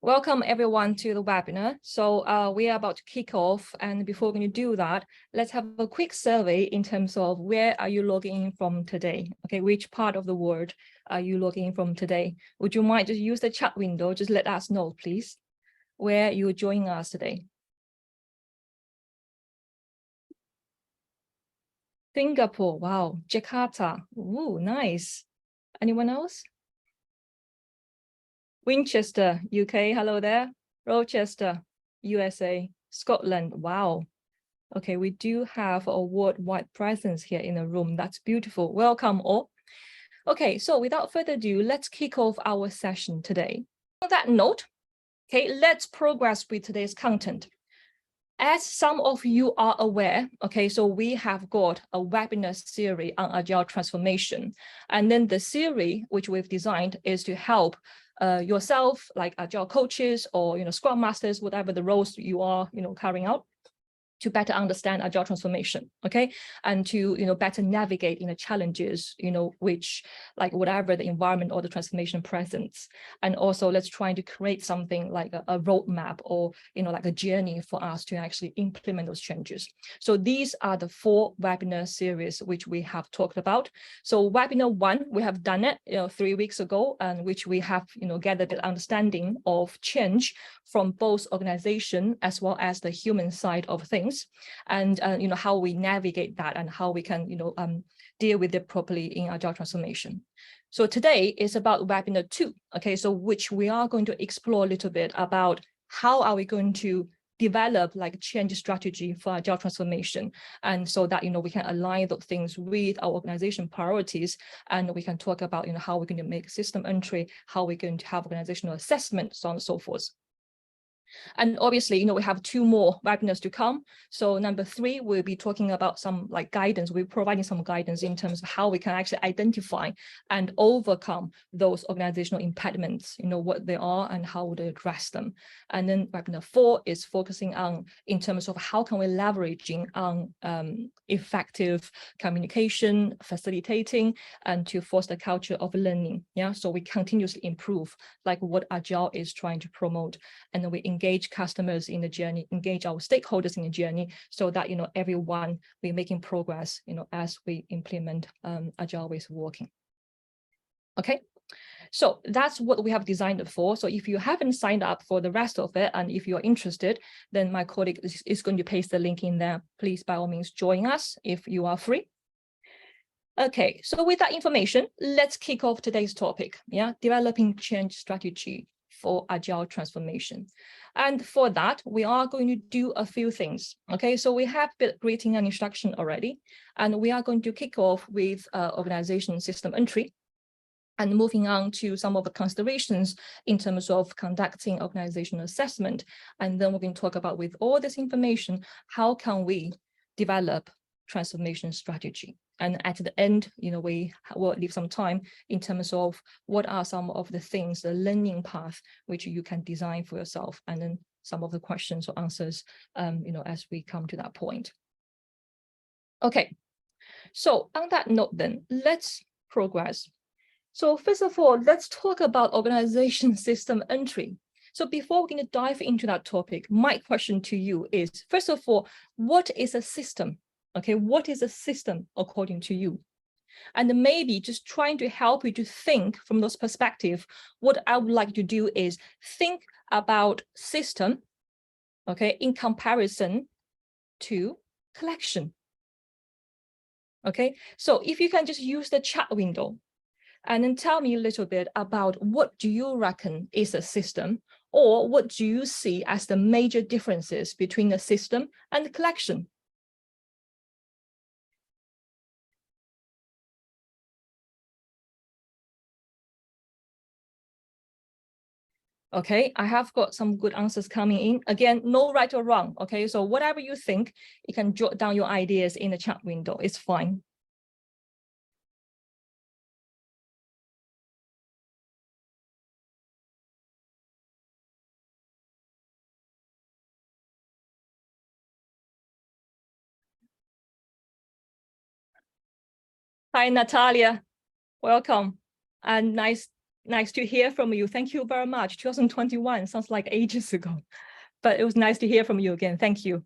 Welcome everyone to the webinar. So we are about to kick off, and before we're going to do that, let's have a quick survey in terms of where are you logging in from today? Okay, which part of the world are you logging in from today? Would you mind just use the chat window? Just let us know, please, where you're joining us today. Singapore, wow. Jakarta, ooh, nice. Anyone else? Winchester, UK, hello there. Rochester, USA. Scotland, wow. Okay, we do have a worldwide presence here in the room. That's beautiful. Welcome all. Okay, so without further ado, let's kick off our session today. On that note, okay, let's progress with today's content. As some of you are aware, okay, so we have got a webinar series on Agile transformation. And then the series which we've designed is to help yourself, like Agile coaches or, Scrum Masters, whatever the roles you are, carrying out, to better understand Agile transformation, okay, and to better navigate challenges, which like whatever the environment or the transformation presents, and also let's try to create something like a roadmap or like a journey for us to actually implement those changes. So these are the 4 webinar series which we have talked about. So webinar 1, we have done it 3 weeks ago, and which we have gathered the understanding of change from both organization as well as the human side of things, and how we navigate that and how we can deal with it properly in Agile transformation. So today is about webinar 2, okay, so which we are going to explore a little bit about how are we going to develop like change strategy for Agile transformation, and so that we can align those things with our organization priorities, and we can talk about how we're going to make system entry, how we're going to have organizational assessment, so on and so forth. And obviously, we have 2 more webinars to come. So number 3, we'll be talking about some like guidance. We're providing some guidance in terms of how we can actually identify and overcome those organizational impediments, what they are and how to address them. And then webinar 4 is focusing on in terms of how can we leveraging on effective communication, facilitating, and to foster culture of learning. Yeah, so we continuously improve like what Agile is trying to promote, and then we engage customers in the journey, engage our stakeholders in the journey, so that everyone we're making progress as we implement Agile ways of working. Okay, so that's what we have designed it for. So if you haven't signed up for the rest of it, and if you're interested, then my colleague is going to paste the link in there. Please, by all means, join us if you are free. Okay, so with that information, let's kick off today's topic. Yeah, developing change strategy for Agile transformation. And for that, we are going to do a few things. Okay, so we have built greeting and introduction already, and we are going to kick off with organization system entry, and moving on to some of the considerations in terms of conducting organizational assessment. And then we're going to talk about, with all this information, how can we develop transformation strategy. And at the end, we will leave some time in terms of what are some of the things, the learning path, which you can design for yourself, and then some of the questions or answers, as we come to that point. Okay, so on that note, then let's progress. So first of all, let's talk about organization system entry. So before we're going to dive into that topic, my question to you is, first of all, what is a system? Okay, what is a system according to you? And maybe just trying to help you to think from those perspectives, what I would like to do is think about system, okay, in comparison to collection. Okay, so if you can just use the chat window, and then tell me a little bit about what do you reckon is a system, or what do you see as the major differences between the system and the collection? Okay, I have got some good answers coming in. Again, no right or wrong. Okay, so whatever you think, you can jot down your ideas in the chat window. It's fine. Hi, Natalia. Welcome. And nice Nice to hear from you. Thank you very much. 2021 sounds like ages ago, but it was nice to hear from you again. Thank you.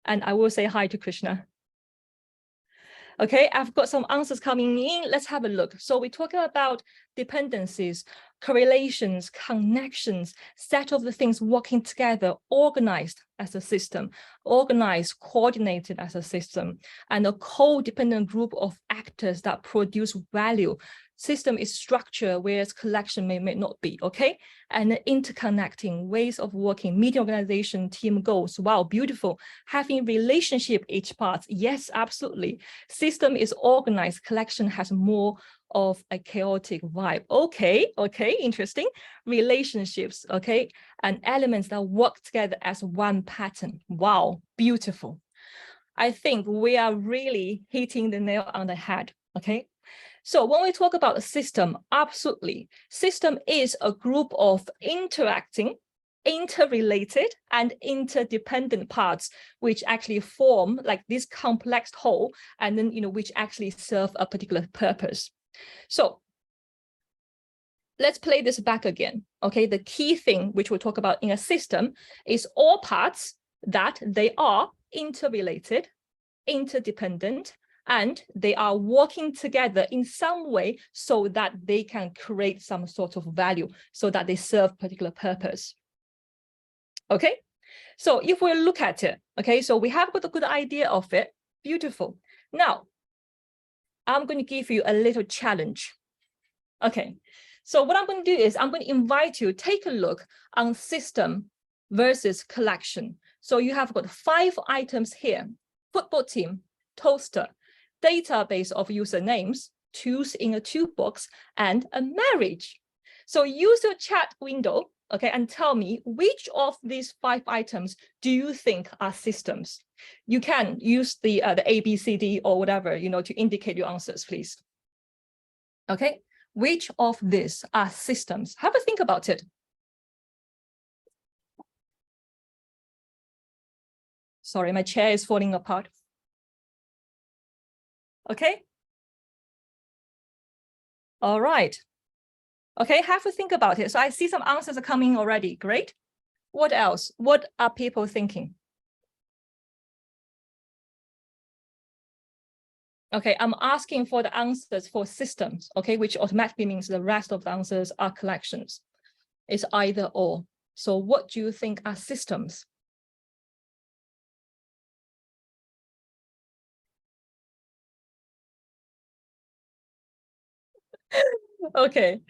And I will say hi to Krishna. Okay, I've got some answers coming in. Let's have a look. So we're talking about dependencies, correlations, connections, set of the things working together, organized as a system, organized, coordinated as a system, and a codependent group of actors that produce value. System is structure, whereas collection may not be, okay? And interconnecting ways of working, meeting organization, team goals. Wow, beautiful. Having relationship each part. Yes, absolutely. System is organized, collection has more of a chaotic vibe. Okay, interesting. Relationships, okay, and elements that work together as one pattern. Wow, beautiful. I think we are really hitting the nail on the head, okay? So when we talk about a system, absolutely, system is a group of interacting, interrelated and interdependent parts, which actually form like this complex whole, and then, which actually serve a particular purpose. So let's play this back again. Okay, the key thing which we'll talk about in a system is all parts that they are interrelated, interdependent, and they are working together in some way so that they can create some sort of value, so that they serve a particular purpose. Okay, so if we look at it, okay, so we have got a good idea of it. Beautiful. Now, I'm going to give you a little challenge. Okay, so what I'm going to do is I'm going to invite you to take a look on system versus collection. So you have got 5 items here: football team, toaster, database of usernames, tools in a toolbox, and a marriage. So use your chat window, okay, and tell me which of these 5 items do you think are systems? You can use the A, B, C, D, or whatever, to indicate your answers, please. Okay, which of these are systems? Have a think about it. Sorry, my chair is falling apart. Okay. All right. Okay, have to think about it. So I see some answers are coming already. Great. What else? What are people thinking? Okay, I'm asking for the answers for systems, okay, which automatically means the rest of the answers are collections. It's either or. So what do you think are systems? Okay,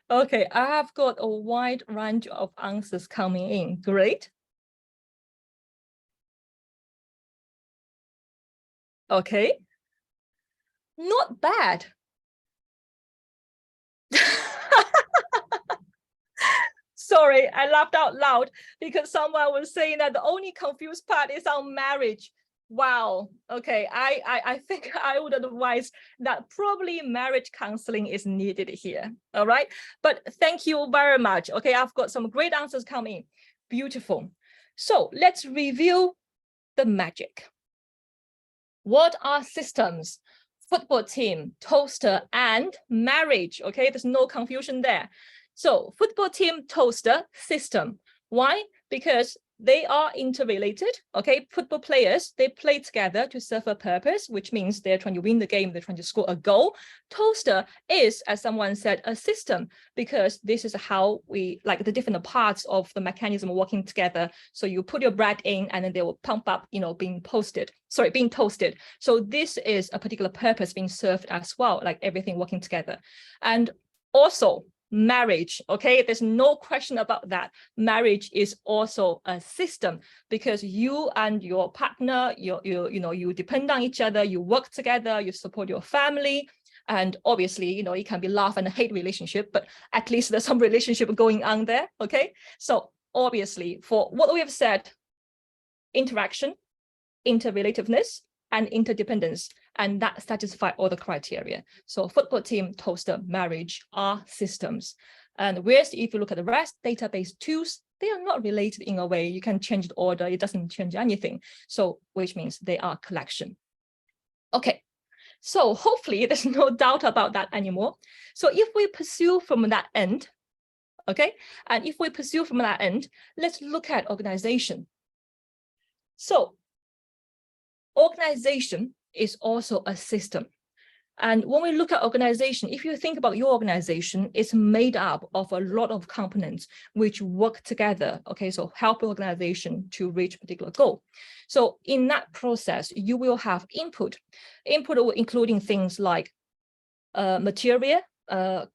I have got a wide range of answers coming in. Great. Okay. Not bad. Sorry, I laughed out loud because someone was saying that the only confused part is on marriage. Wow. Okay, I think I would advise that probably marriage counseling is needed here. All right, but thank you very much. Okay, I've got some great answers coming. Beautiful. So let's review the magic. What are systems? Football team, toaster, and marriage. Okay, there's no confusion there. So football team, toaster, system. Why? Because they are interrelated. Okay, football players, they play together to serve a purpose, which means they're trying to win the game, they're trying to score a goal. Toaster is, as someone said, a system, because this is how we, like the different parts of the mechanism working together. So you put your bread in and then they will pump up, being toasted. So this is a particular purpose being served as well, like everything working together. And also, marriage, okay, there's no question about that. Marriage is also a system, because you and your partner, you depend on each other, you work together, you support your family, and obviously, it can be love and hate relationship, but at least there's some relationship going on there. Okay, so obviously, for what we have said, interaction, interrelativeness, and interdependence, and that satisfies all the criteria. So football team, toaster, marriage are systems. And whereas if you look at the rest, database, tools, they are not related in a way. You can change the order, it doesn't change anything. So which means they are collection. Okay, So hopefully there's no doubt about that anymore. So if we pursue from that end, okay, and if we pursue from that end, let's look at organization. So organization is also a system. And when we look at organization, if you think about your organization, it's made up of a lot of components which work together, okay, so help your organization to reach a particular goal. So in that process, you will have input including things like material,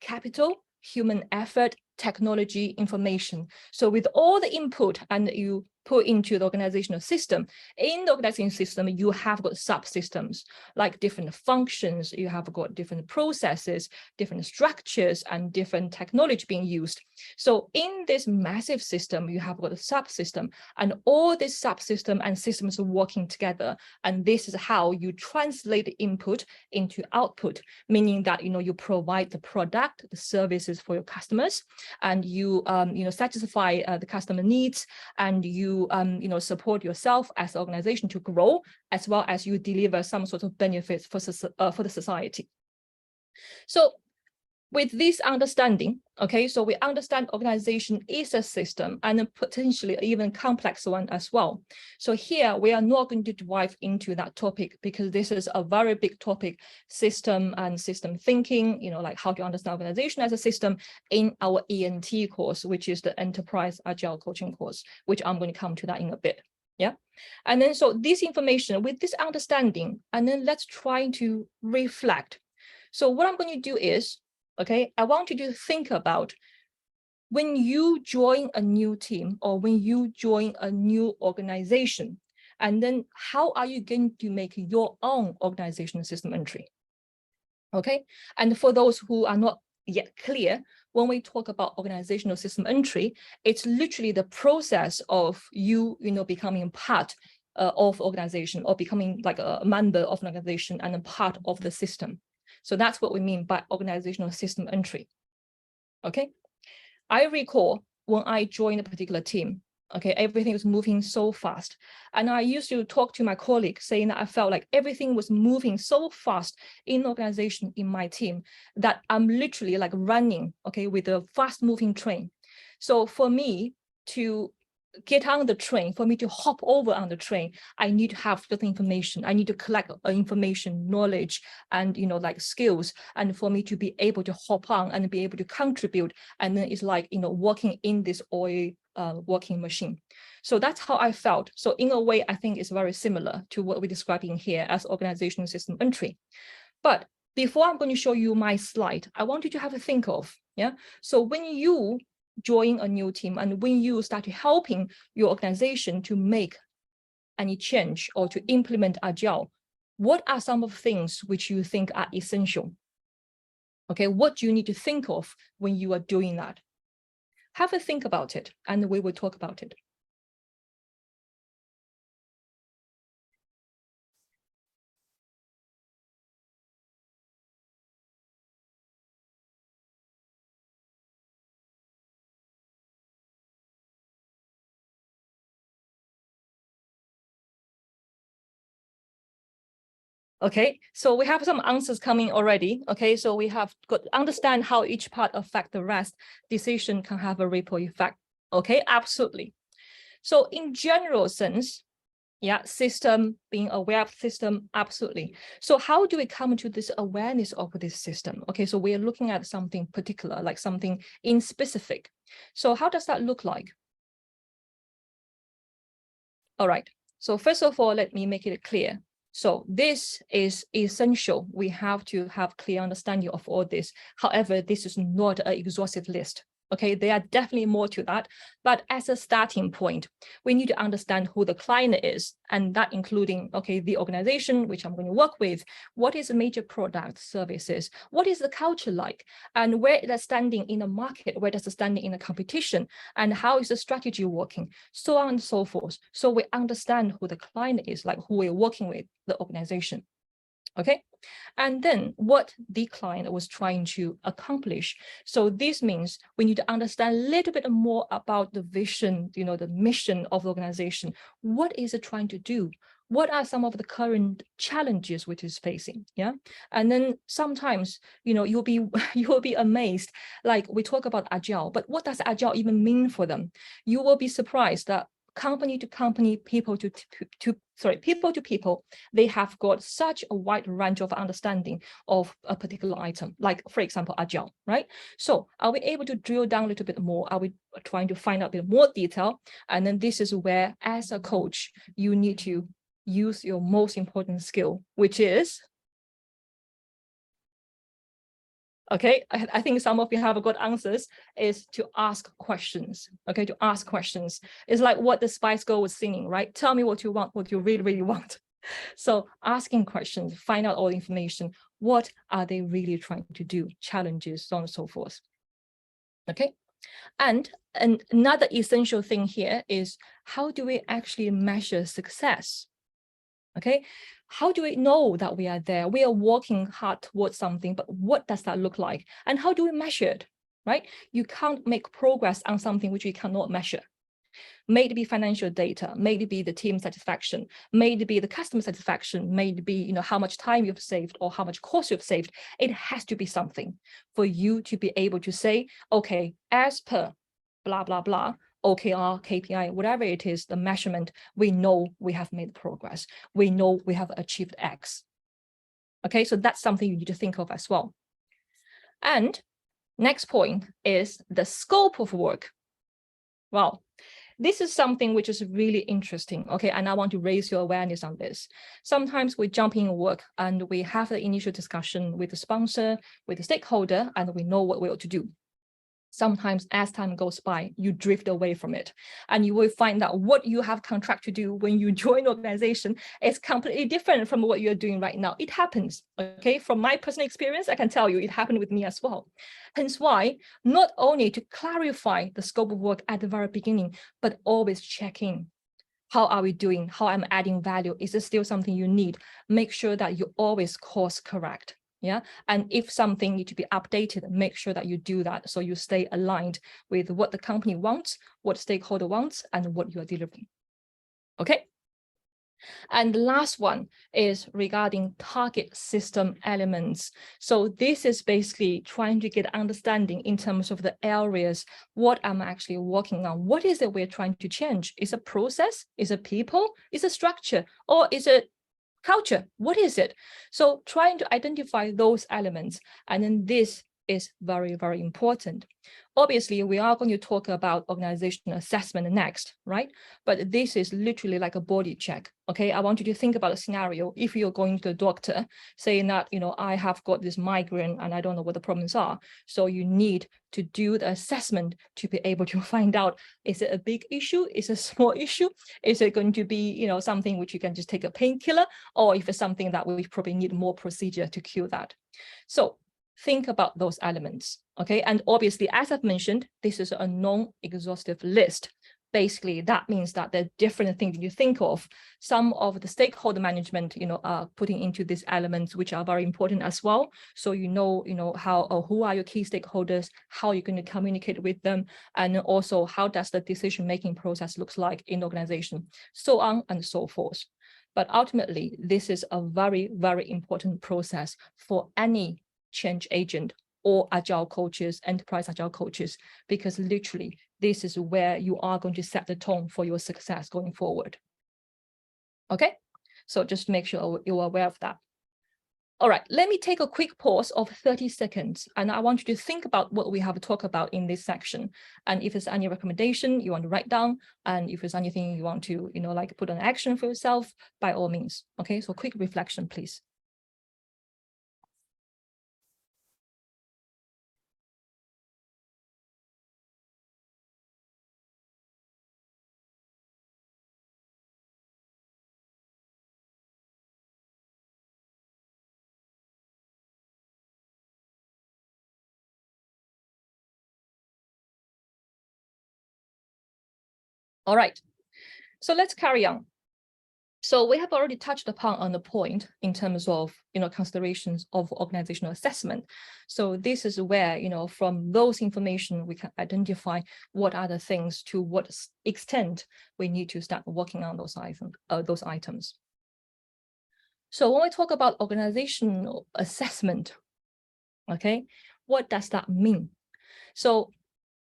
capital, human effort, technology, information. So with all the input and you put into the organizational system, in the organizational system, you have got subsystems, like different functions, you have got different processes, different structures, and different technology being used. So in this massive system, you have got a subsystem, and all these subsystem and systems are working together. And this is how you translate the input into output, meaning that you provide the product, the services for your customers, and you satisfy the customer needs, and you support yourself as an organization to grow, as well as you deliver some sort of benefits for the society. So with this understanding, okay, so we understand organization is a system and a potentially even complex one as well. So here we are not going to dive into that topic because this is a very big topic, system and system thinking, like how to understand organization as a system in our ENT course, which is the Enterprise Agile Coaching course, which I'm going to come to that in a bit. Yeah. And then so this information with this understanding, and then let's try to reflect. So what I'm going to do is, okay, I want you to think about when you join a new team or when you join a new organization, and then how are you going to make your own organizational system entry? Okay, and for those who are not yet clear, when we talk about organizational system entry, it's literally the process of you becoming part of organization, or becoming like a member of an organization and a part of the system. So that's what we mean by organizational system entry. Okay, I recall when I joined a particular team, okay, everything was moving so fast. And I used to talk to my colleagues saying that I felt like everything was moving so fast in the organization, in my team, that I'm literally like running, okay, with a fast moving train. So for me to get on the train, for me to hop over on the train, I need to have certain information. I need to collect information, knowledge, and like skills. And for me to be able to hop on and be able to contribute, and then it's like working in this oil working machine. So that's how I felt. So in a way, I think it's very similar to what we're describing here as organizational system entry. But before I'm going to show you my slide, I want you to have a think of, yeah. So when you join a new team and when you start helping your organization to make any change or to implement Agile, what are some of the things which you think are essential? Okay, what do you need to think of when you are doing that? Have a think about it, and we will talk about it. Okay, so we have some answers coming already. Okay, so we have got to understand how each part affects the rest. Decision can have a ripple effect. Okay, absolutely. So in general sense, yeah, system, being aware of system, absolutely. So how do we come to this awareness of this system? Okay, so we're looking at something particular, like something in specific. So how does that look like? All right, so first of all, let me make it clear. So this is essential. We have to have clear understanding of all this. However, this is not an exhaustive list. Okay, there are definitely more to that. But as a starting point, we need to understand who the client is, and that including, okay, the organization which I'm going to work with, what is the major product services, what is the culture like, and where is it standing in the market, where does it standing in the competition, and how is the strategy working, so on and so forth. So we understand who the client is, like who we're working with, the organization. Okay, and then what the client was trying to accomplish. So this means we need to understand a little bit more about the vision, the mission of the organization. What is it trying to do? What are some of the current challenges which is facing? Yeah, and then sometimes you'll be you'll be amazed. Like we talk about agile, but what does agile even mean for them? You will be surprised that company to company, people to people, they have got such a wide range of understanding of a particular item, like for example, agile, right? So are we able to drill down a little bit more? Are we trying to find out a bit more detail? And then this is where, as a coach, you need to use your most important skill, which is, okay, I think some of you have got answers, is to ask questions. Okay, to ask questions. It's like what the Spice Girl was singing, right? Tell me what you want, what you really, really want. So asking questions, find out all the information. What are they really trying to do? Challenges, so on and so forth. Okay. And another essential thing here is, how do we actually measure success? Okay, how do we know that we are there? We are working hard towards something, but what does that look like? And how do we measure it, right? You can't make progress on something which you cannot measure. May it be financial data, may it be the team satisfaction, may it be the customer satisfaction, may it be how much time you've saved or how much cost you've saved. It has to be something for you to be able to say, okay, as per blah, blah, blah, OKR, KPI, whatever it is, the measurement, we know we have made progress. We know we have achieved X. Okay, so that's something you need to think of as well. And next point is the scope of work. Well, this is something which is really interesting, okay? And I want to raise your awareness on this. Sometimes we jump in work and we have the initial discussion with the sponsor, with the stakeholder, and we know what we ought to do. Sometimes as time goes by, you drift away from it, and you will find that what you have contract to do when you join organization is completely different from what you're doing right now. It happens, okay? From my personal experience, I can tell you it happened with me as well. Hence why, not only to clarify the scope of work at the very beginning, but always check in. How are we doing? How I'm adding value? Is it still something you need? Make sure that you always course correct. Yeah. And if something needs to be updated, make sure that you do that so you stay aligned with what the company wants, what stakeholder wants, and what you are delivering. Okay. And the last one is regarding target system elements. So this is basically trying to get understanding in terms of the areas, what I'm actually working on. What is it we're trying to change? Is it process? Is it people? Is it structure? Or is it culture? What is it? So trying to identify those elements, and then this is very, very important. Obviously, we are going to talk about organizational assessment next, right? But this is literally like a body check, okay? I want you to think about a scenario. If you're going to the doctor saying that, I have got this migraine and I don't know what the problems are. So you need to do the assessment to be able to find out, is it a big issue? Is it a small issue? Is it going to be, something which you can just take a painkiller? Or if it's something that we probably need more procedure to cure that. So think about those elements, okay? And obviously, as I've mentioned, this is a non-exhaustive list. Basically, that means that there are different things you think of. Some of the stakeholder management, are putting into these elements, which are very important as well. So how or who are your key stakeholders, how you're going to communicate with them, and also how does the decision-making process looks like in the organization, so on and so forth. But ultimately, this is a very, very important process for any change agent or agile coaches, enterprise agile coaches, because literally this is where you are going to set the tone for your success going forward. Okay, so just make sure you're aware of that. All right, let me take a quick pause of 30 seconds, and I want you to think about what we have talked about in this section. And if there's any recommendation you want to write down, and if there's anything you want to, like put on action for yourself, by all means. Okay, so quick reflection, please. All right, so let's carry on. So we have already touched upon on the point in terms of, considerations of organizational assessment. So this is where, from those information, we can identify what are the things, to what extent we need to start working on those items. So when we talk about organizational assessment, okay, what does that mean? So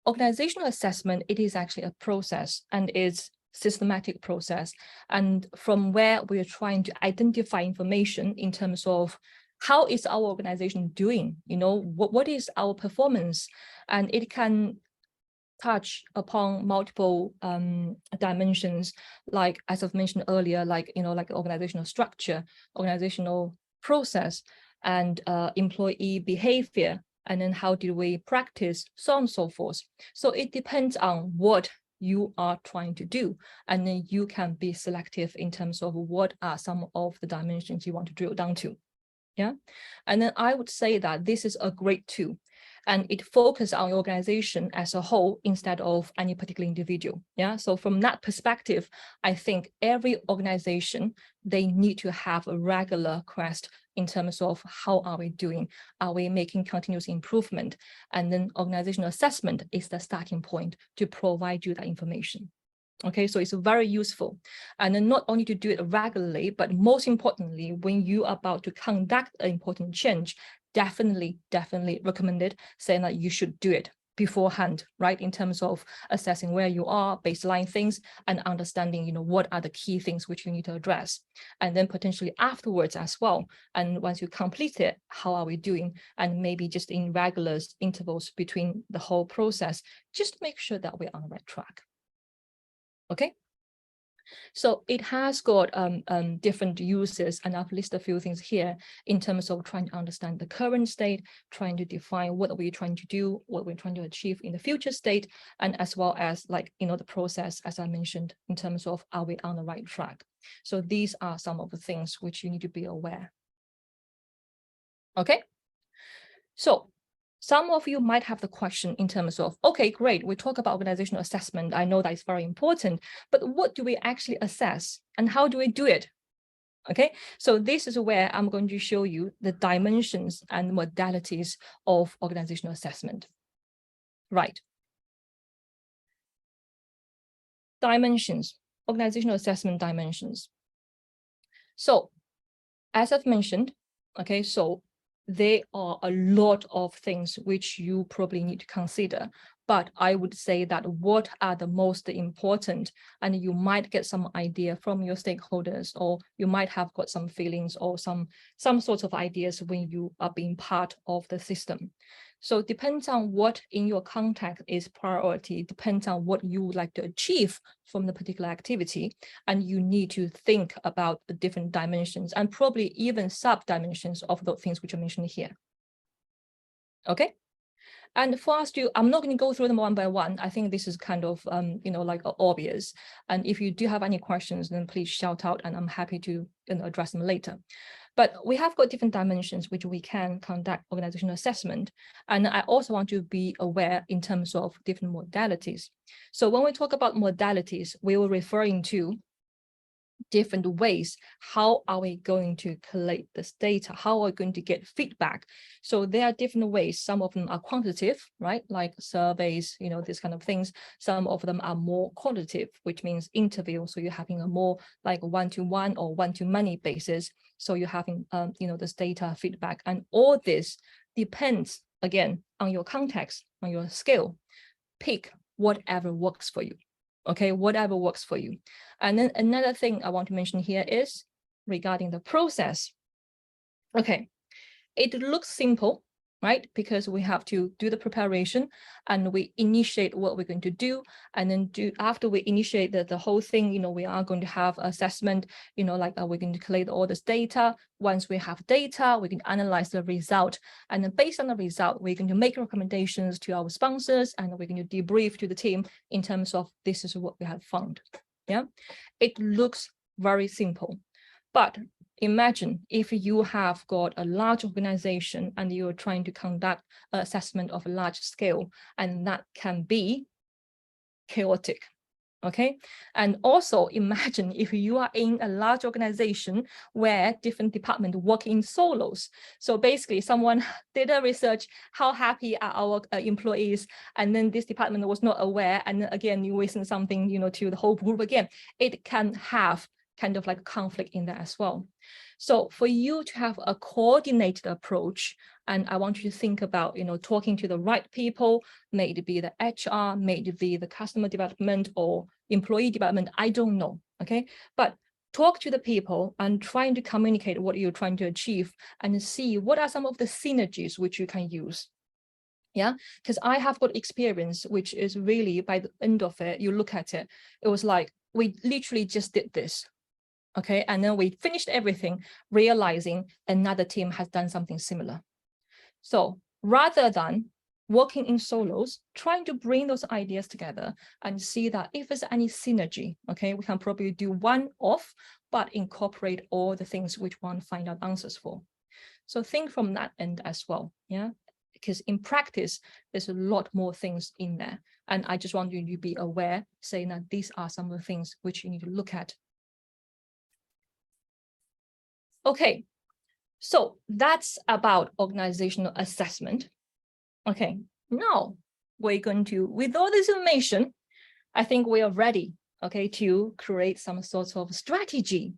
organizational assessment, it is actually a process, and it's systematic process, and from where we are trying to identify information in terms of how is our organization doing, what is our performance, and it can touch upon multiple dimensions, like as I've mentioned earlier, like organizational structure, organizational process, and employee behavior, and then how do we practice, so on and so forth. So it depends on what you are trying to do, and then you can be selective in terms of what are some of the dimensions you want to drill down to. Yeah, and then I would say that this is a great tool, and it focuses on your organization as a whole instead of any particular individual. Yeah, so from that perspective, I think every organization, they need to have a regular quest in terms of how are we doing? Are we making continuous improvement? And then organizational assessment is the starting point to provide you that information. Okay, so it's very useful. And then not only to do it regularly, but most importantly, when you are about to conduct an important change, definitely recommended saying that you should do it beforehand, right? In terms of assessing where you are, baseline things, and understanding, what are the key things which you need to address. And then potentially afterwards as well. And once you complete it, how are we doing? And maybe just in regular intervals between the whole process, just to make sure that we're on the right track. Okay, so it has got different uses, and I've listed a few things here in terms of trying to understand the current state, trying to define what we're trying to do, what we're trying to achieve in the future state, and as well as the process, as I mentioned, in terms of are we on the right track. So these are some of the things which you need to be aware. Okay, so some of you might have the question in terms of, okay, great, we talk about organizational assessment. I know that it's very important, but what do we actually assess and how do we do it? Okay, so this is where I'm going to show you the dimensions and modalities of organizational assessment. Right. Dimensions, organizational assessment dimensions. So as I've mentioned, okay, so there are a lot of things which you probably need to consider, but I would say that what are the most important, and you might get some idea from your stakeholders, or you might have got some feelings or some sorts of ideas when you are being part of the system. So it depends on what in your context is priority, depends on what you would like to achieve from the particular activity, and you need to think about the different dimensions and probably even sub-dimensions of the things which are mentioned here. Okay, and for us to, I'm not going to go through them one by one. I think this is kind of, obvious. And if you do have any questions, then please shout out, and I'm happy to address them later. But we have got different dimensions which we can conduct organizational assessment. And I also want to be aware in terms of different modalities. So when we talk about modalities, we were referring to different ways. How are we going to collect this data? How are we going to get feedback? So there are different ways. Some of them are quantitative, right? Like surveys, these kind of things. Some of them are more qualitative, which means interview. So you're having a more like one-to-one or one-to-many basis. So you're having, this data feedback, and all this depends again on your context, on your skill. Pick whatever works for you. Okay, whatever works for you. And then another thing I want to mention here is regarding the process. Okay, it looks simple, right? Because we have to do the preparation and we initiate what we're going to do. And then after we initiate the whole thing, we are going to have assessment, we're going to collect all this data. Once we have data, we can analyze the result. And then based on the result, we're going to make recommendations to our sponsors, and we're going to debrief to the team in terms of this is what we have found. Yeah, it looks very simple, but imagine if you have got a large organization and you're trying to conduct an assessment of a large scale, and that can be chaotic. Okay, and also imagine if you are in a large organization where different departments work in solos. So basically someone did a research, how happy are our employees, and then this department was not aware, and then again you listen something, you know, to the whole group again. It can have kind of like conflict in there as well. So for you to have a coordinated approach, and I want you to think about, you know, talking to the right people, may it be the HR, may it be the customer development or employee development, I don't know, okay? But talk to the people and trying to communicate what you're trying to achieve and see what are some of the synergies which you can use. Yeah, because I have got experience, which is really by the end of it, you look at it, it was like, we literally just did this. Okay, and then we finished everything, realizing another team has done something similar. So rather than working in solos, trying to bring those ideas together and see that if there's any synergy, okay, we can probably do one off, but incorporate all the things which one find out answers for. So think from that end as well, yeah, because in practice, there's a lot more things in there. And I just want you to be aware, saying that these are some of the things which you need to look at. Okay, so that's about organizational assessment. Okay, now we're going to, with all this information, I think we are ready, okay, to create some sort of strategy.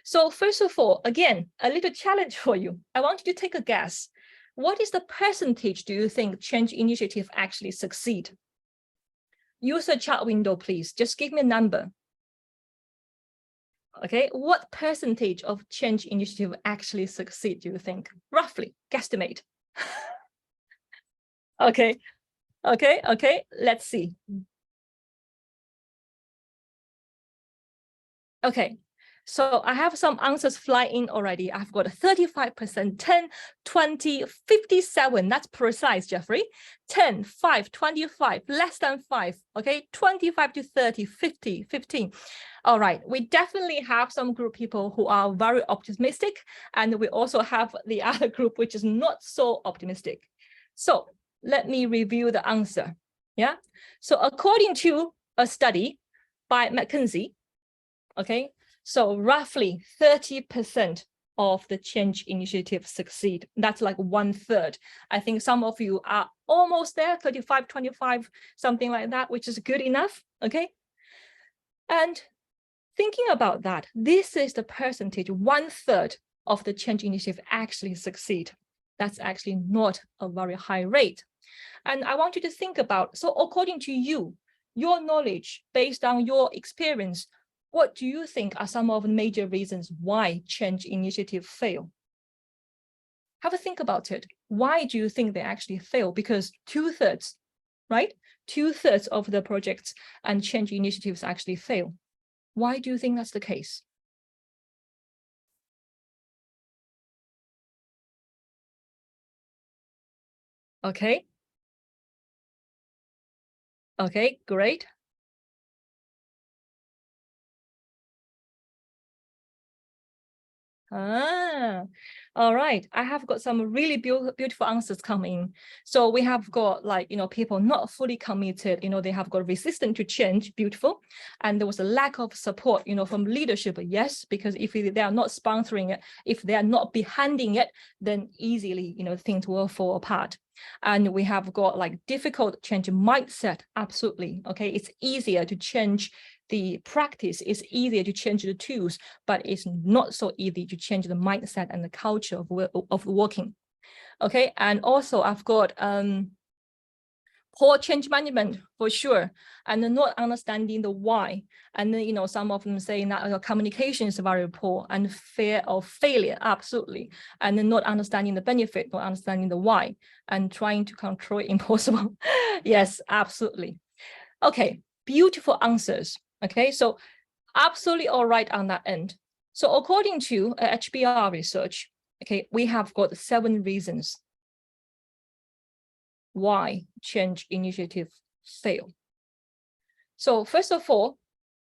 So first of all, again, a little challenge for you. I want you to take a guess. What is the percentage do you think change initiative actually succeed? Use a chat window, please. Just give me a number. Okay, what percentage of change initiative actually succeed, do you think? Roughly, guesstimate. Okay, let's see. Okay, so I have some answers fly in already. I've got 35%, 10, 20, 57. That's precise, Jeffrey. 10, 5, 25, less than 5. Okay, 25 to 30, 50, 15. All right, we definitely have some group people who are very optimistic, and we also have the other group which is not so optimistic. So let me review the answer. Yeah, so according to a study by McKinsey, okay, so roughly 30% of the change initiatives succeed. That's like 1/3. I think some of you are almost there, 35, 25, something like that, which is good enough, okay? And thinking about that, this is the percentage, 1/3 of the change initiative actually succeed. That's actually not a very high rate. And I want you to think about, so according to you, your knowledge, based on your experience, what do you think are some of the major reasons why change initiatives fail? Have a think about it. Why do you think they actually fail? Because 2/3, right? 2/3 of the projects and change initiatives actually fail. Why do you think that's the case? Okay. Okay, great. All right. I have got some really beautiful answers coming. So we have got, like, you know, people not fully committed, you know, they have got resistant to change, beautiful. And there was a lack of support, you know, from leadership. Yes, because if they are not sponsoring it, if they are not behind it, then easily, you know, things will fall apart. And we have got like difficult change mindset. Absolutely. Okay. It's easier to change the practice, is easier to change the tools, but it's not so easy to change the mindset and the culture of working. Okay, and also I've got poor change management for sure, and then not understanding the why. And then, you know, some of them saying that communication is very poor and fear of failure, absolutely. And then not understanding the benefit, not understanding the why, and trying to control it impossible. Yes, absolutely. Okay, beautiful answers. Okay, so absolutely all right on that end. So according to HBR research, okay, we have got 7 reasons why change initiatives fail. So first of all,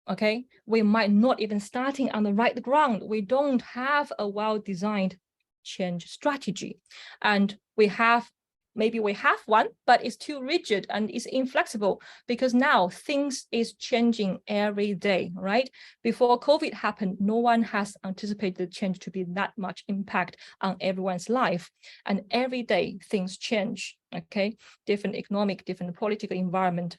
okay, we might not even starting on the right ground. We don't have a well-designed change strategy. And we have maybe we have one, but it's too rigid and it's inflexible because now things is changing every day, right? Before COVID happened, no one has anticipated the change to be that much impact on everyone's life. And every day things change, okay? Different economic, different political environment,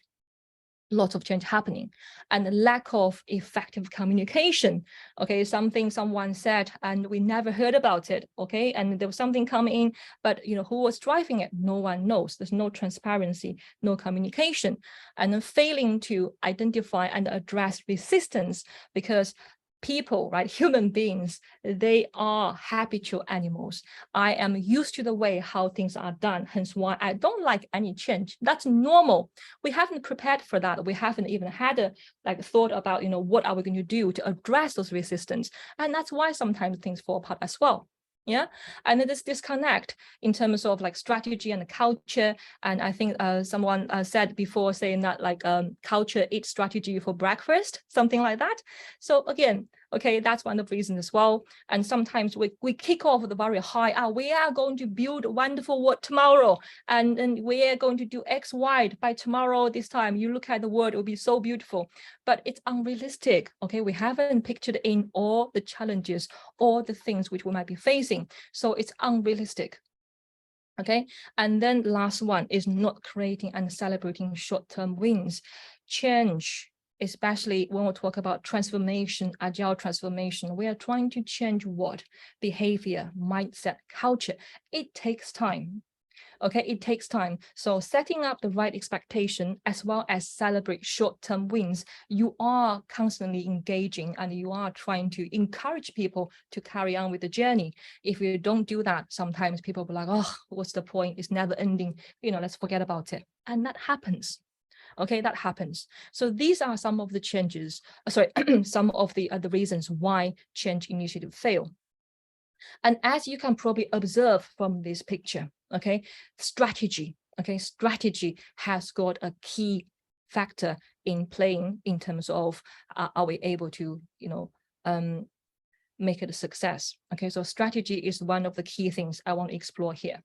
lots of change happening, and the lack of effective communication. Okay, something someone said and we never heard about it. Okay, and there was something coming in, but who was driving it? No one knows. There's no transparency, no communication, and then failing to identify and address resistance because people, right, human beings, they are habitual animals. I am used to the way how things are done, hence why I don't like any change. That's normal. We haven't prepared for that. We haven't even had a thought about what are we going to do to address those resistance, and that's why sometimes things fall apart as well. Yeah, and this disconnect in terms of strategy and culture. And I think someone said before, saying that culture eats strategy for breakfast, something like that. So again, okay, that's one of the reasons as well. And sometimes we kick off with a very high, we are going to build a wonderful world tomorrow, and we are going to do X, Y by tomorrow. This time you look at the world, it will be so beautiful, but it's unrealistic. Okay, we haven't pictured in all the challenges, all the things which we might be facing. So it's unrealistic. Okay, and then last one is not creating and celebrating short-term wins. Change, especially when we talk about transformation, agile transformation, we are trying to change what? Behavior, mindset, culture. It takes time. Okay, it takes time. So setting up the right expectation as well as celebrate short-term wins, you are constantly engaging and you are trying to encourage people to carry on with the journey. If you don't do that, sometimes people will be like, oh, what's the point? It's never ending. Let's forget about it. And that happens. Okay, that happens. So these are some of the changes, some of the reasons why change initiatives fail. And as you can probably observe from this picture, okay, strategy has got a key factor in playing in terms of are we able to, make it a success. Okay, so strategy is one of the key things I want to explore here.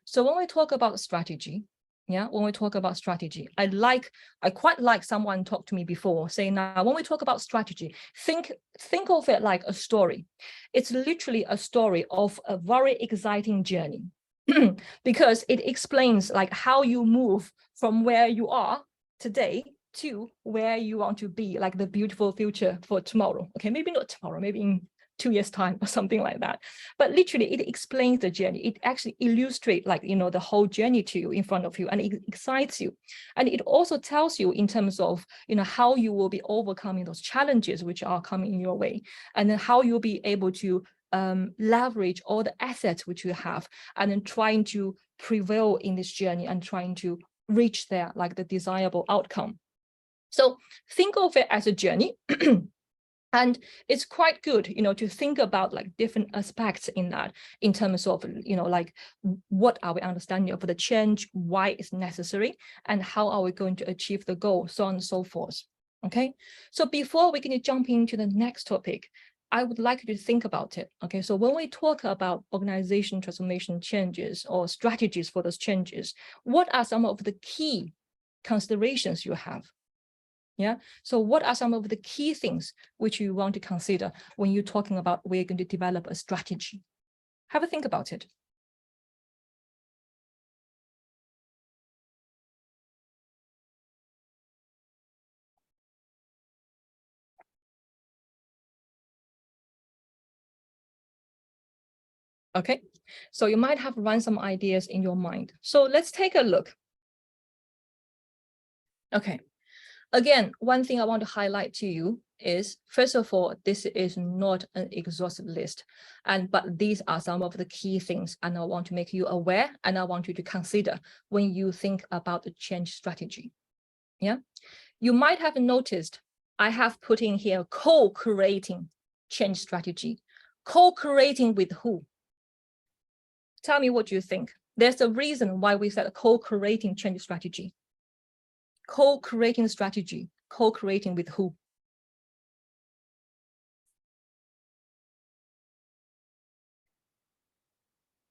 So when we talk about strategy, when we talk about strategy, I quite like someone talked to me before saying, now when we talk about strategy, think of it like a story. It's literally a story of a very exciting journey because it explains how you move from where you are today to where you want to be, like the beautiful future for tomorrow. Okay, maybe not tomorrow, maybe in 2 years' time or something like that. But literally, it explains the journey. It actually illustrates the whole journey to you in front of you, and it excites you. And it also tells you in terms of how you will be overcoming those challenges which are coming in your way, and then how you'll be able to leverage all the assets which you have, and then trying to prevail in this journey and trying to reach there the desirable outcome. So think of it as a journey. And it's quite good, to think about different aspects in that, in terms of, what are we understanding of the change, why it's necessary, and how are we going to achieve the goal, so on and so forth. Okay, so before we can jump into the next topic, I would like you to think about it. Okay, so when we talk about organization transformation changes or strategies for those changes, what are some of the key considerations you have? Yeah. So what are some of the key things which you want to consider when you're talking about we're going to develop a strategy? Have a think about it. Okay. So you might have run some ideas in your mind. So let's take a look. Okay. Again, one thing I want to highlight to you is, first of all, this is not an exhaustive list, but these are some of the key things, and I want to make you aware, and I want you to consider when you think about the change strategy. Yeah, you might have noticed I have put in here co-creating change strategy. Co-creating with who? Tell me what you think. There's a reason why we said co-creating change strategy. Co-creating strategy, co-creating with who?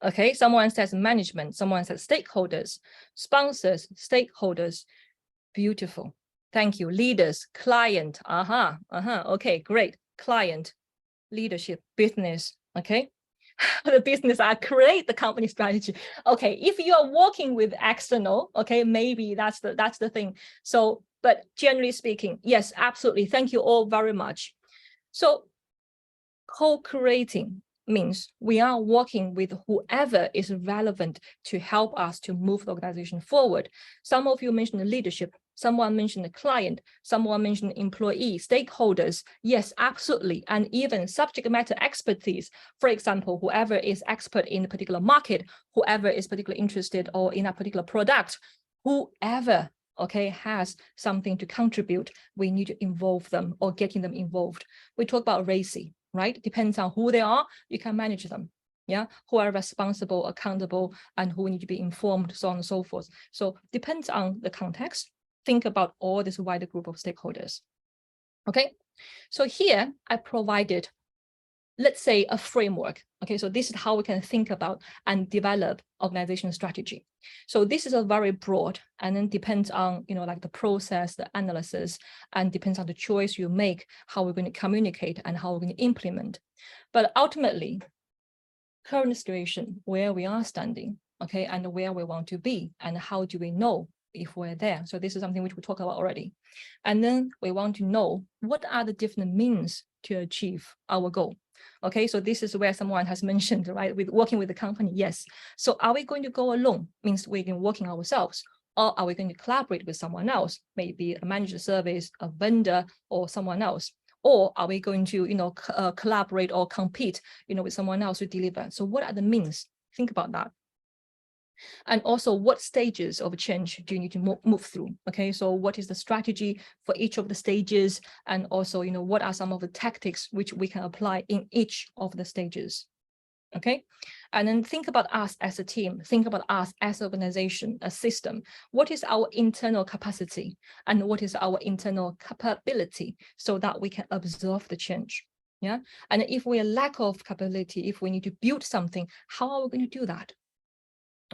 Okay, someone says management, someone says stakeholders, sponsors, stakeholders. Beautiful. Thank you. Leaders, client. Okay, great. Client, leadership, business. Okay. The business create the company strategy. Okay, if you are working with external, okay, maybe that's the thing. So, but generally speaking, yes, absolutely. Thank you all very much. So co-creating means we are working with whoever is relevant to help us to move the organization forward. Some of you mentioned the leadership, someone mentioned the client, someone mentioned employee, stakeholders. Yes, absolutely. And even subject matter expertise. For example, whoever is expert in a particular market, whoever is particularly interested or in a particular product, whoever, okay, has something to contribute, we need to involve them or getting them involved. We talk about RACI, right? Depends on who they are, you can manage them. Yeah, who are responsible, accountable, and who need to be informed, so on and so forth. So depends on the context. Think about all this wider group of stakeholders. Okay, so here I provided, let's say, a framework. Okay, so this is how we can think about and develop organizational strategy. So this is a very broad, and then depends on, like the process, the analysis, and depends on the choice you make, how we're going to communicate and how we're going to implement. But ultimately, current situation, where we are standing, okay, and where we want to be, and how do we know if we're there? So this is something which we talked about already. And then we want to know what are the different means to achieve our goal. Okay, so this is where someone has mentioned, right, with working with the company. Yes. So are we going to go alone? Means we're going to working ourselves, or are we going to collaborate with someone else, maybe a managed service, a vendor, or someone else? Or are we going to, collaborate or compete, with someone else to deliver? So what are the means? Think about that. And also, what stages of change do you need to move through? Okay, so what is the strategy for each of the stages? And also, what are some of the tactics which we can apply in each of the stages? Okay, and then think about us as a team, think about us as an organization, a system. What is our internal capacity and what is our internal capability so that we can absorb the change? Yeah, and if we lack of capability, if we need to build something, how are we going to do that?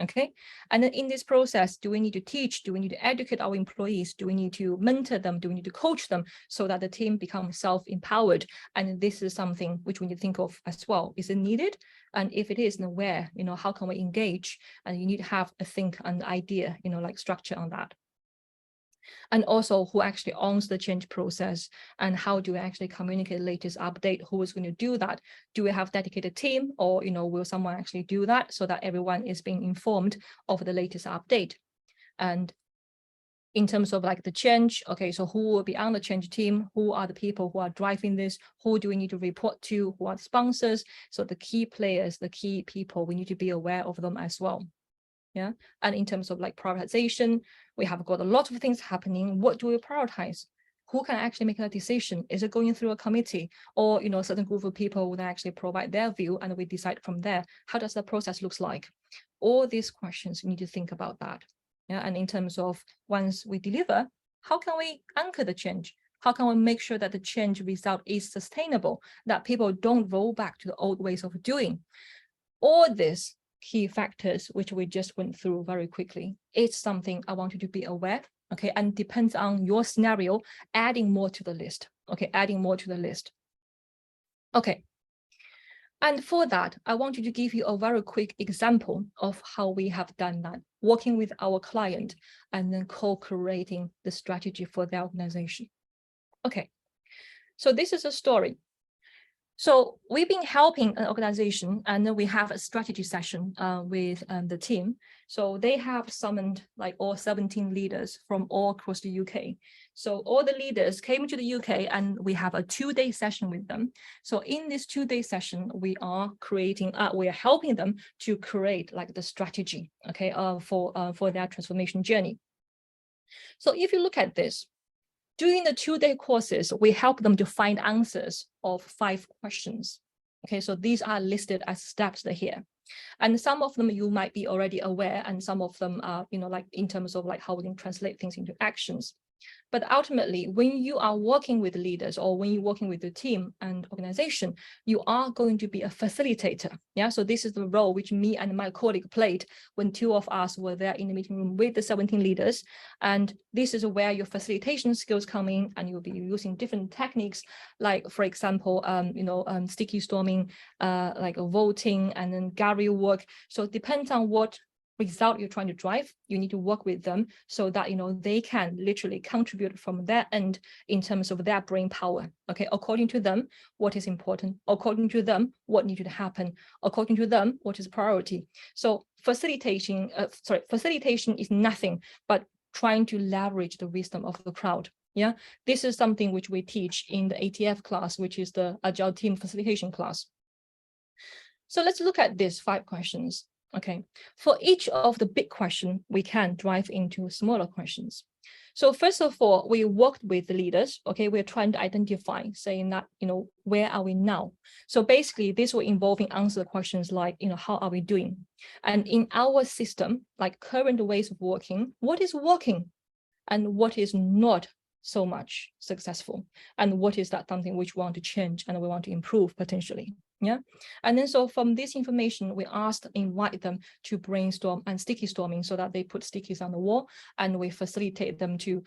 Okay, and then in this process, do we need to teach? Do we need to educate our employees? Do we need to mentor them? Do we need to coach them so that the team becomes self-empowered? And this is something which we need to think of as well. Is it needed? And if it is, then where? How can we engage? And you need to have a think and idea, like structure on that. And also who actually owns the change process and how do we actually communicate the latest update? Who is going to do that? Do we have dedicated team or, will someone actually do that so that everyone is being informed of the latest update? And in terms of like the change, okay, so who will be on the change team? Who are the people who are driving this? Who do we need to report to? Who are the sponsors? So the key players, the key people, we need to be aware of them as well. Yeah, and in terms of like prioritization, we have got a lot of things happening. What do we prioritize? Who can actually make a decision? Is it going through a committee or, a certain group of people would actually provide their view and we decide from there? How does the process looks like? All these questions, we need to think about that. Yeah, and in terms of once we deliver, how can we anchor the change? How can we make sure that the change result is sustainable, that people don't roll back to the old ways of doing? All this key factors, which we just went through very quickly, it's something I want you to be aware, okay, and depends on your scenario, adding more to the list, okay, adding more to the list. Okay, and for that, I want you to give you a very quick example of how we have done that, working with our client and then co-creating the strategy for their organization. Okay, so this is a story. So we've been helping an organization and then we have a strategy session with the team. So they have summoned like all 17 leaders from all across the UK. So all the leaders came to the UK and we have a 2-day session with them. So in this 2-day session, we are helping them to create like the strategy, okay, for their transformation journey. So if you look at this, during the 2-day courses, we help them to find answers of 5 questions. Okay, so these are listed as steps here. And some of them you might be already aware, and some of them are, like in terms of like how we can translate things into actions. But ultimately, when you are working with leaders or when you're working with the team and organization, you are going to be a facilitator. Yeah, so this is the role which me and my colleague played when two of us were there in the meeting room with the 17 leaders. And this is where your facilitation skills come in, and you'll be using different techniques, like, for example, sticky storming, like voting, and then gallery work. So it depends on what result you're trying to drive. You need to work with them so that they can literally contribute from their end in terms of their brain power. Okay, according to them, what is important, according to them, what needed to happen, according to them, what is priority. So facilitation is nothing but trying to leverage the wisdom of the crowd. Yeah, this is something which we teach in the ATF class, which is the Agile team facilitation class. So let's look at these 5 questions. Okay, for each of the big question, we can drive into smaller questions. So first of all, we worked with the leaders. Okay, we're trying to identify, saying that, where are we now? So basically, this will involving answer questions like, how are we doing? And in our system, like current ways of working, what is working and what is not so much successful? And what is that something which we want to change and we want to improve potentially? Yeah. And then so from this information, we invite them to brainstorm and sticky storming so that they put stickies on the wall, and we facilitate them to,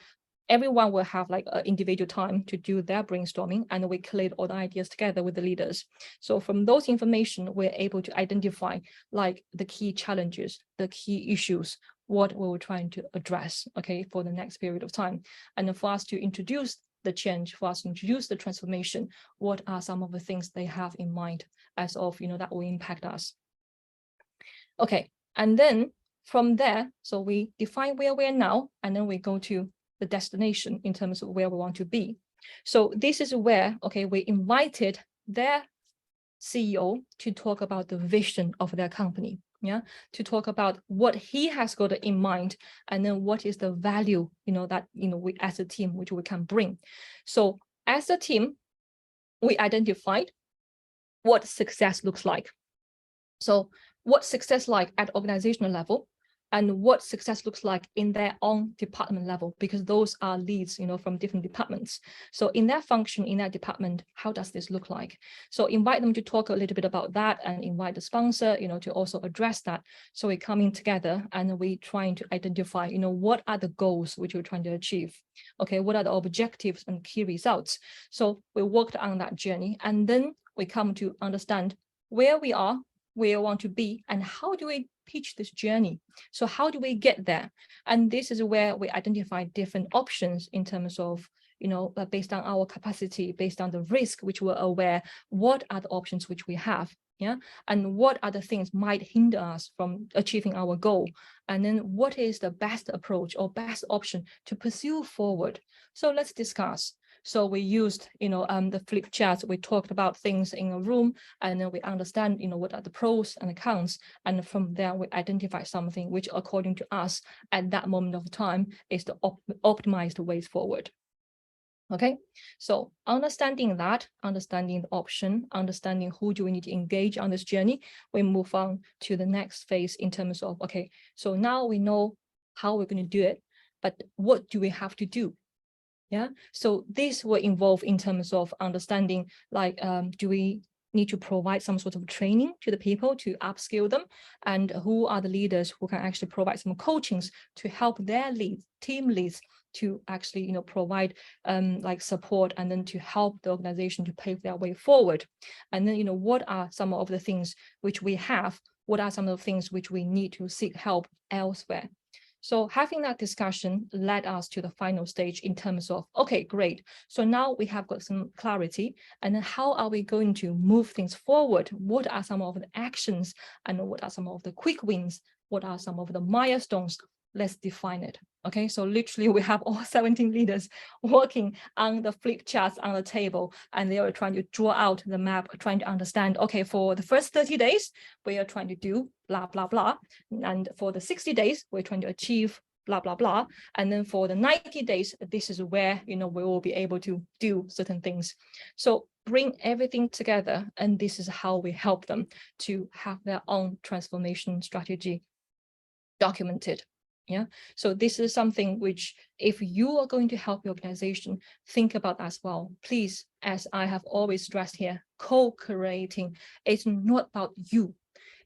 everyone will have like an individual time to do their brainstorming, and we collate all the ideas together with the leaders. So from those information, we're able to identify like the key challenges, the key issues, what we're trying to address, okay, for the next period of time. And for us to introduce the change, for us to introduce the transformation, what are some of the things they have in mind as of, that will impact us. Okay, and then from there, so we define where we are now, and then we go to the destination in terms of where we want to be. So this is where, okay, we invited their CEO to talk about the vision of their company, yeah, to talk about what he has got in mind, and then what is the value, that, we as a team, which we can bring. So as a team, we identified what success looks like. So what success like at organizational level, and what success looks like in their own department level, because those are leads, from different departments. So in their function, in that department, how does this look like? So invite them to talk a little bit about that, and invite the sponsor, to also address that. So we're coming together and we trying to identify, what are the goals which we're trying to achieve? Okay, what are the objectives and key results? So we worked on that journey, and then we come to understand where we are, where we want to be, and how do we pitch this journey? So how do we get there? And this is where we identify different options in terms of, based on our capacity, based on the risk which we're aware, what are the options which we have? Yeah, and what other things might hinder us from achieving our goal? And then what is the best approach or best option to pursue forward? So let's discuss. So we used, the flip charts. We talked about things in a room, and then we understand, what are the pros and the cons. And from there, we identify something which, according to us, at that moment of time, is the optimized ways forward. Okay, so understanding that, understanding the option, understanding who do we need to engage on this journey, we move on to the next phase in terms of, okay, so now we know how we're going to do it, but what do we have to do? Yeah, so this will involve in terms of understanding, like, do we need to provide some sort of training to the people to upskill them, and who are the leaders who can actually provide some coachings to help their leads, team leads, to actually, provide like support, and then to help the organization to pave their way forward. And then, what are some of the things which we have? What are some of the things which we need to seek help elsewhere? So having that discussion led us to the final stage in terms of, okay, great. So now we have got some clarity, and then how are we going to move things forward? What are some of the actions, and what are some of the quick wins? What are some of the milestones? Let's define it. Okay, so literally we have all 17 leaders working on the flip charts on the table, and they are trying to draw out the map, trying to understand, okay, for the first 30 days, we are trying to do blah, blah, blah. And for the 60 days, we're trying to achieve blah, blah, blah. And then for the 90 days, this is where, we will be able to do certain things. So bring everything together, and this is how we help them to have their own transformation strategy documented. Yeah, so this is something which, if you are going to help your organization, think about as well. Please, as I have always stressed here, co-creating. It's not about you.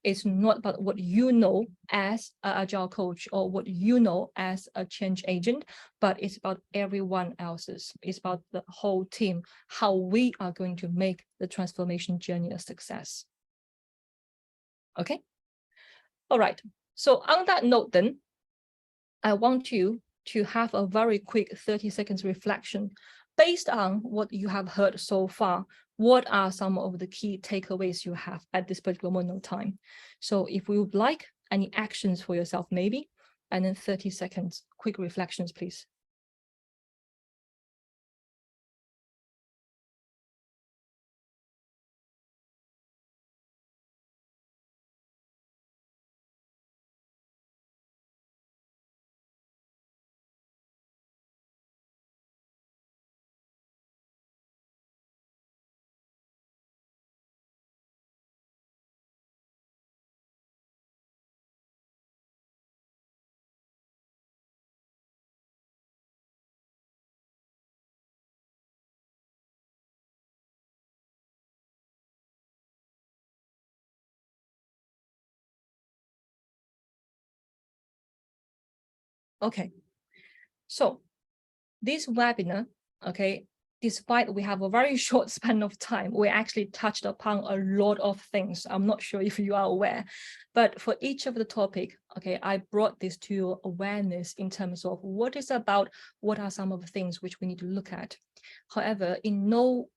It's not about what you know as an agile coach or what you know as a change agent, but it's about everyone else's. It's about the whole team, how we are going to make the transformation journey a success. Okay. All right. So on that note, then, I want you to have a very quick 30 seconds reflection based on what you have heard so far. What are some of the key takeaways you have at this particular moment of time? So if we would like any actions for yourself, maybe, and then 30 seconds, quick reflections, please. Okay, so this webinar, okay, despite we have a very short span of time, we actually touched upon a lot of things. I'm not sure if you are aware, but for each of the topic, okay, I brought this to your awareness in terms of what is about, what are some of the things which we need to look at. However, in no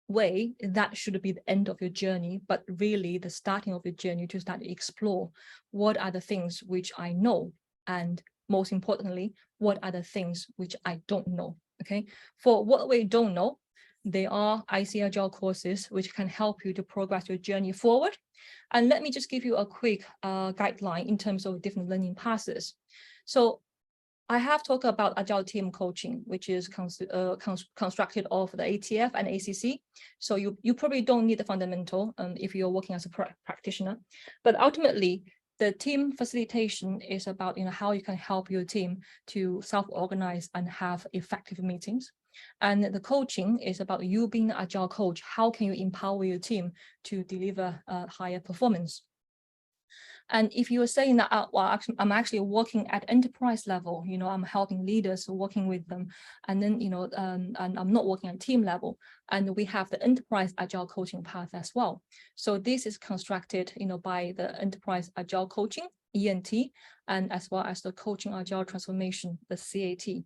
way that should be the end of your journey, but really the starting of your journey to start to explore what are the things which I know, and most importantly, what are the things which I don't know. Okay, for what we don't know, there are IC Agile courses which can help you to progress your journey forward. And let me just give you a quick guideline in terms of different learning paths. So I have talked about Agile team coaching, which is constructed of the ATF and ACC. So you probably don't need the fundamental if you're working as a practitioner, but ultimately the team facilitation is about how you can help your team to self-organize and have effective meetings. And the coaching is about you being an Agile coach. How can you empower your team to deliver higher performance? And if you are saying that, well, I'm actually working at enterprise level, I'm helping leaders, working with them, and then, and I'm not working at team level, and we have the enterprise agile coaching path as well. So this is constructed, by the enterprise agile coaching, ENT, and as well as the coaching agile transformation, the CAT.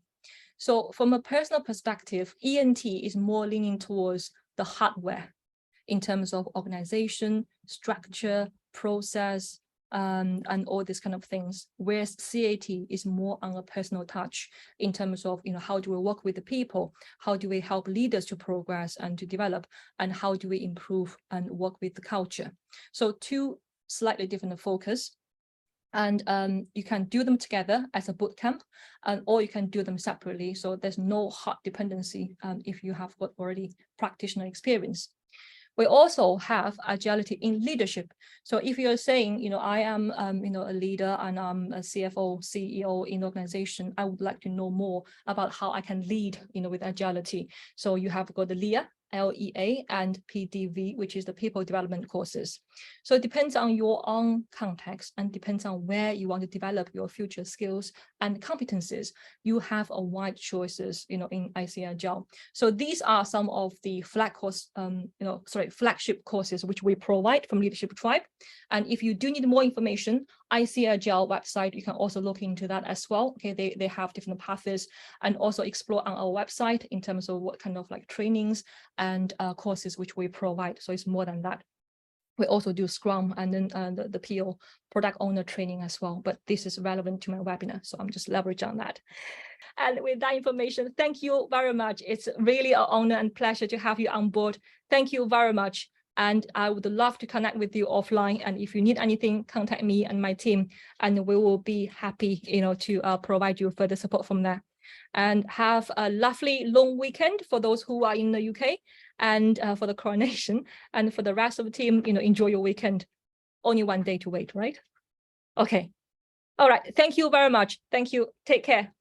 So from a personal perspective, ENT is more leaning towards the hardware in terms of organization, structure, process, and all these kind of things, whereas CAT is more on a personal touch in terms of, how do we work with the people? How do we help leaders to progress and to develop? And how do we improve and work with the culture? So two slightly different focus. And you can do them together as a boot camp, or you can do them separately. So there's no hard dependency if you have got already practitioner experience. We also have agility in leadership. So if you're saying, I am, a leader and I'm a CFO, CEO in organization, I would like to know more about how I can lead, with agility. So you have got the LEA and PDV, which is the people development courses. So it depends on your own context and depends on where you want to develop your future skills and competencies. You have a wide choices, in IC Agile. So these are some of the flagship courses which we provide from Leadership Tribe. And if you do need more information, IC Agile website, you can also look into that as well. Okay, they have different paths, and also explore on our website in terms of what kind of trainings and courses which we provide. So it's more than that. We also do Scrum and then the PO product owner training as well, but this is relevant to my webinar, so I'm just leveraging on that. And with that information, thank you very much. It's really an honor and pleasure to have you on board. Thank you very much. And I would love to connect with you offline. And if you need anything, contact me and my team, and we will be happy, to provide you further support from there. And have a lovely long weekend for those who are in the UK, and for the coronation, and for the rest of the team, enjoy your weekend. Only one day to wait, right? Okay. All right. Thank you very much. Thank you. Take care.